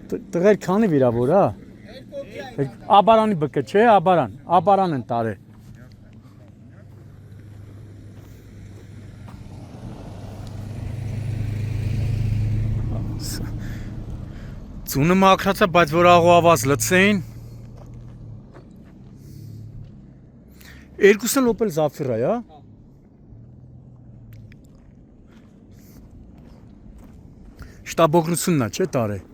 Տղեր քանի վիրավոր է։ Աբարանի բկը չէ, աբարան են տարել։ Ծունը մաքրած է, բայց որ աղոավազ լցեին։ Երկուսն էլ Opel Zafira է, հա։ Շտաբօգնությունն է, չէ՞ տարել։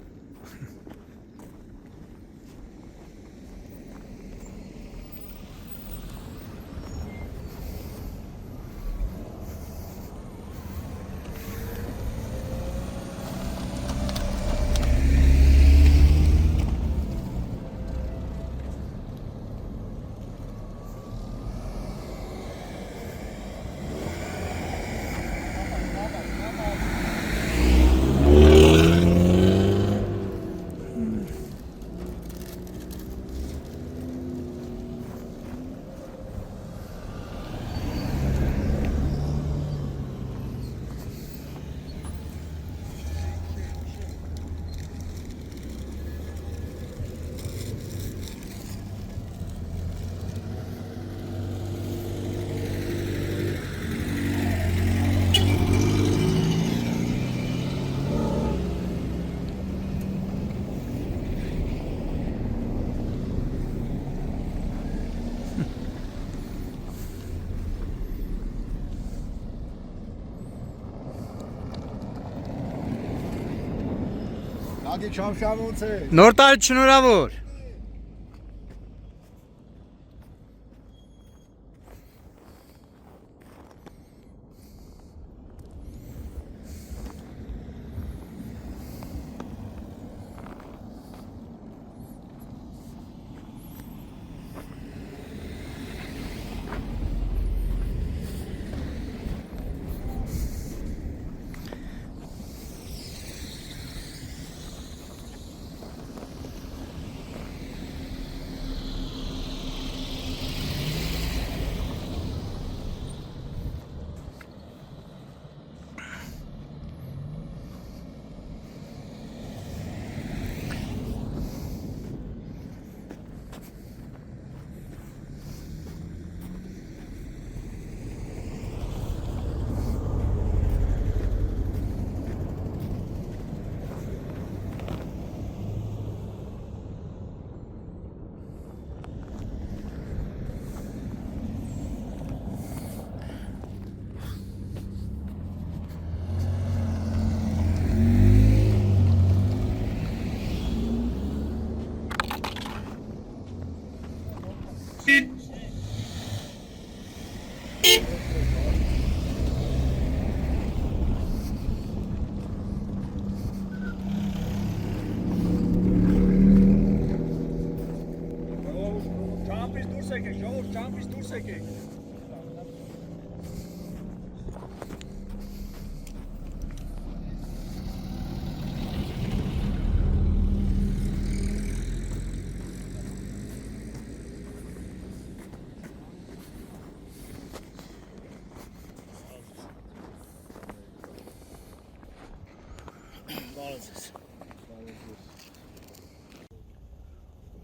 Նոր տարի շնորհավոր։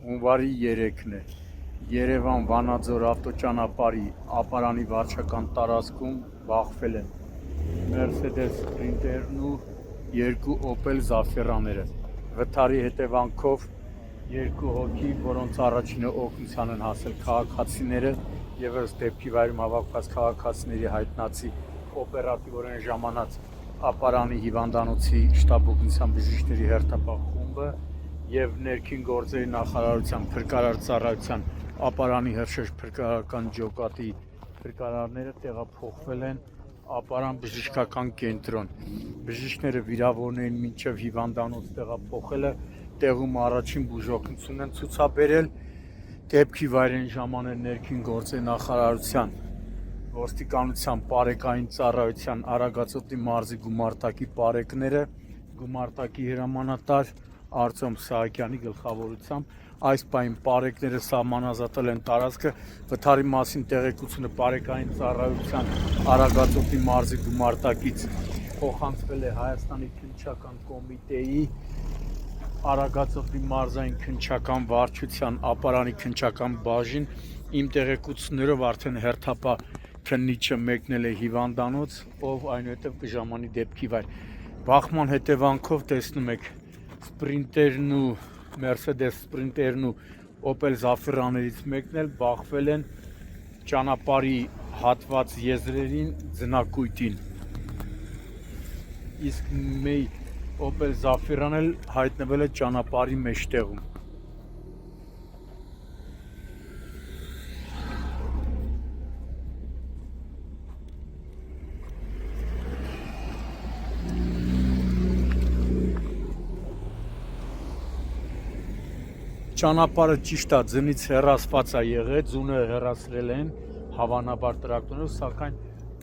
Հունվարի 3-ն է, Երևան-Վանաձոր ավտոճանապարհի ապարանի վարչական տարածքում բախվել են Mercedes Sprinter-ն ու երկու Opel Zafira-ները։ Վթարի հետևանքով երկու հոգի, որոնց առաջինը օգնության են հասել քաղաքացիները եւ ըստ դեպքի վայրում հավաքված քաղաքացիների հայտնածի օպերատիվորեն ժամանած ապարանի հիվանդանոցի շտաբօգնության բժիշկների հերթապահ խումբը եւ ներքին գործերի նախարարության փրկարար ծառայության ապարանի հրշեջ փրկարարական ջոկատի փրկարարները տեղափոխվել են ապարան բժշկական կենտրոն։ Բժիշկները վիրավորներին մինչև հիվանդանոց տեղափոխելը տեղում առաջին բուժօգնություն են ցուցաբերել։ Դեպքի վայրեն ժամանել ներքին գործերի նախարարության ոստիկանության բարեկային ծառայության Արագածոտնի մարզի գումարտակի բարեկները, գումարտակի հրամանատար Արտյոմ Սահակյանի գլխավորությամբ այս պայն պարեկները սահմանազատել են տարածքը, վթարի մասին տեղեկությունը պարեկային ծառայության Արագածոտնի մարզի գումարտակից փոխանցվել է Հայաստանի քննչական կոմիտեի Արագածոտնի մարզային քննչական վարչության ապարանի քննչական բաժին։ Իմ տեղեկություններով արդեն հերթապահ քննիչը մեկնել է հիվանդանոց, ով այնուհետև կժամանի դեպքի վայր։ Բախման հետևանքով տեսնում եք Սպրինտերն ու Mercedes Sprinter-ն ու Opel Zafira-ներից մեկն էլ բախվել են ճանապարհի հատված եզրերին ձնակույտին։ Իսկ մի Opel Zafira-ն էլ հայտնվել է ճանապարհի մեջտեղում։ Ճանապարհը ճիշտ է, ձնից հեռացված է եղել, ձունը հեռացրել են հավանաբար տրակտորով, սակայն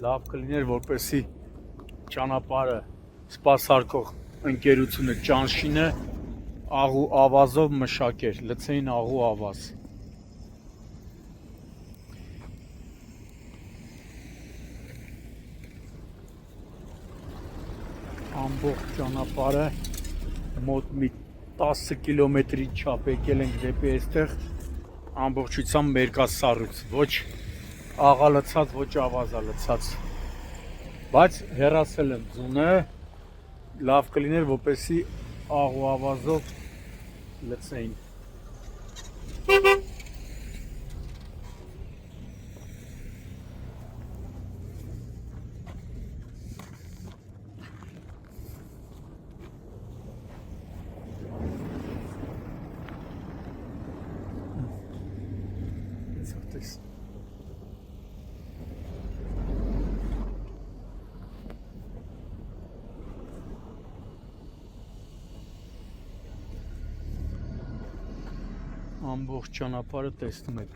լավ կլիներ, որպեսզի ճանապարհը սպասարկող ընկերությունը ճանշինը աղու ավազով մշակեր, լցեին աղու ավազ։ Ամբողջ ճանապարհը մոտ մի 10 կիլոմետրի չափ եկել ենք դեպի այստեղ, ամբողջությամբ մերկասառույց, ոչ աղալցած, ոչ ավազալցած, բայց հեռացել եմ ձունը, լավ կլիներ, որպեսզի աղու ավազով լցեին։ Ամբողջ ճանապարհը տեսնում եք,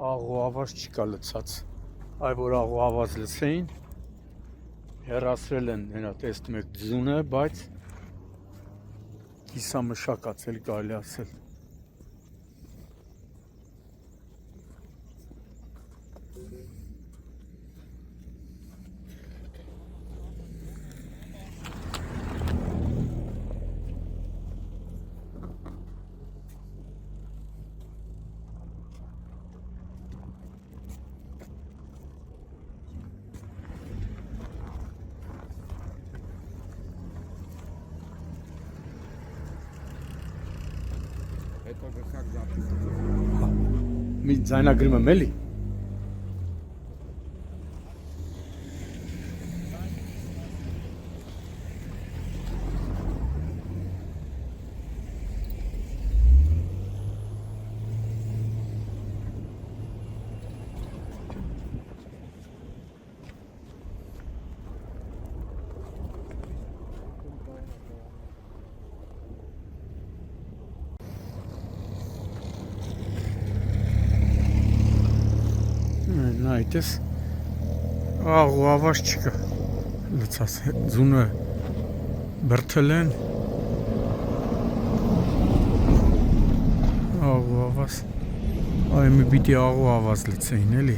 աղու ավազ չկա լցած, այ որ աղու ավազ լցեին, հեռացրել են, հենա տեսնում եք ձունը, բայց կիսամշակած էլ կարելի ասել։ Հետո գցակ զապիսը։ Մի ձայնագրում եմ էլի։ Այդպես աղու ավազ չկա լցած, ձունը բրդել են, աղու ավազ, այ մի պիտի աղու ավազ լցեին էլի։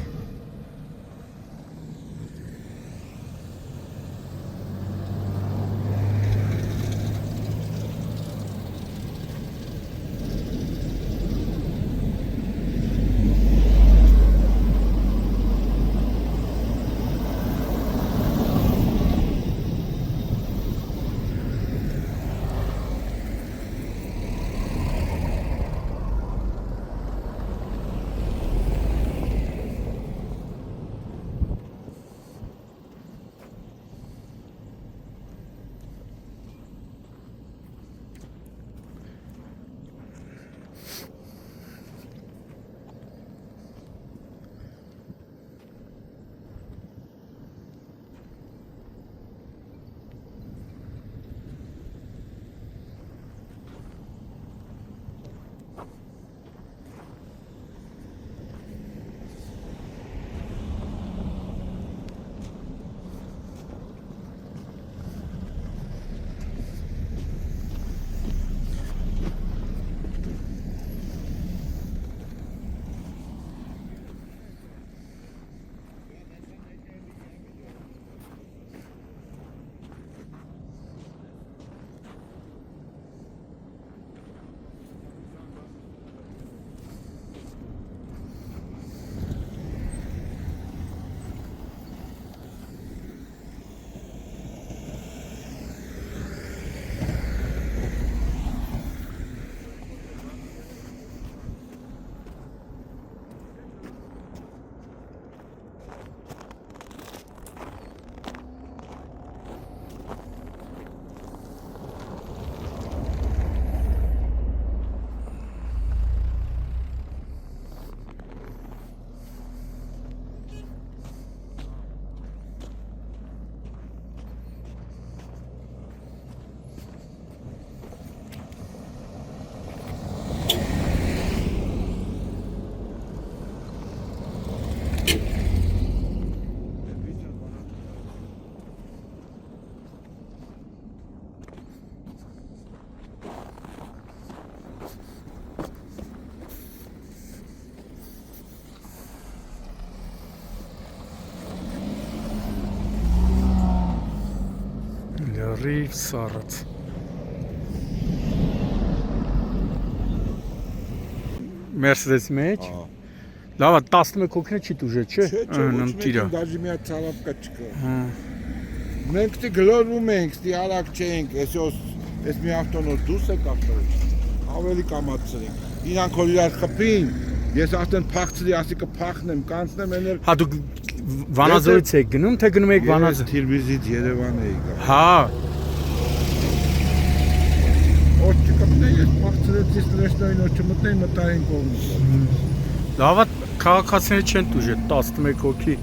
լրիվ սառած։ Mercedes մեջ։ Լավ, 11 հոգին չի դուժե, չէ։ Չէ, դաժի մի հատ ցավապկա չկա։ Մենք դի գլորում ենք, դի արագ չենք, այս մի ավտոնոց դուրս է կապել։ Ավելի կամացրենք։ Իրանք որ իրար խփին, ես արդեն փախցրի, ասի կփախնեմ, կանցնեմ էներ։ Հա դուք Վանաձորից եք գնում, թե գնում եք Վանաձոր։ Թիրվիզից Երևան էի գա։ Հա։ Ոչ չկպնեի, ես փախցրեցի ստրեսնոյին, ոչ չմտնեի, մտային կողմից։ Լավ, քաղաքացիները չեն դուժե 11 հոգի։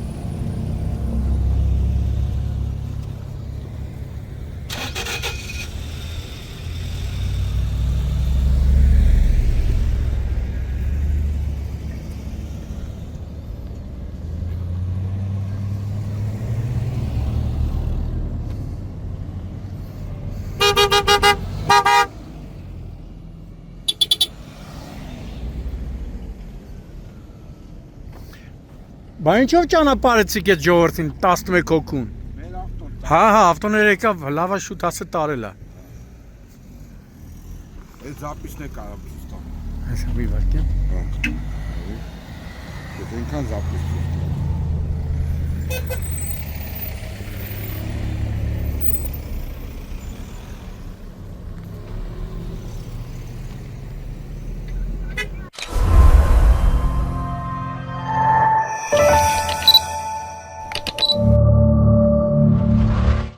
Բա ինչով ճանապարհեցիք այդ ժողովրդին 11 հոգուն։ Մեր ավտոն։ Հա, ավտոները եկավ, լավա շուտ ասը տարել է։ Այս զապիսն է կարամ ցույց տամ։ Հեսա մի վարք եմ։ Դե այնքան զապիս ցույց տամ։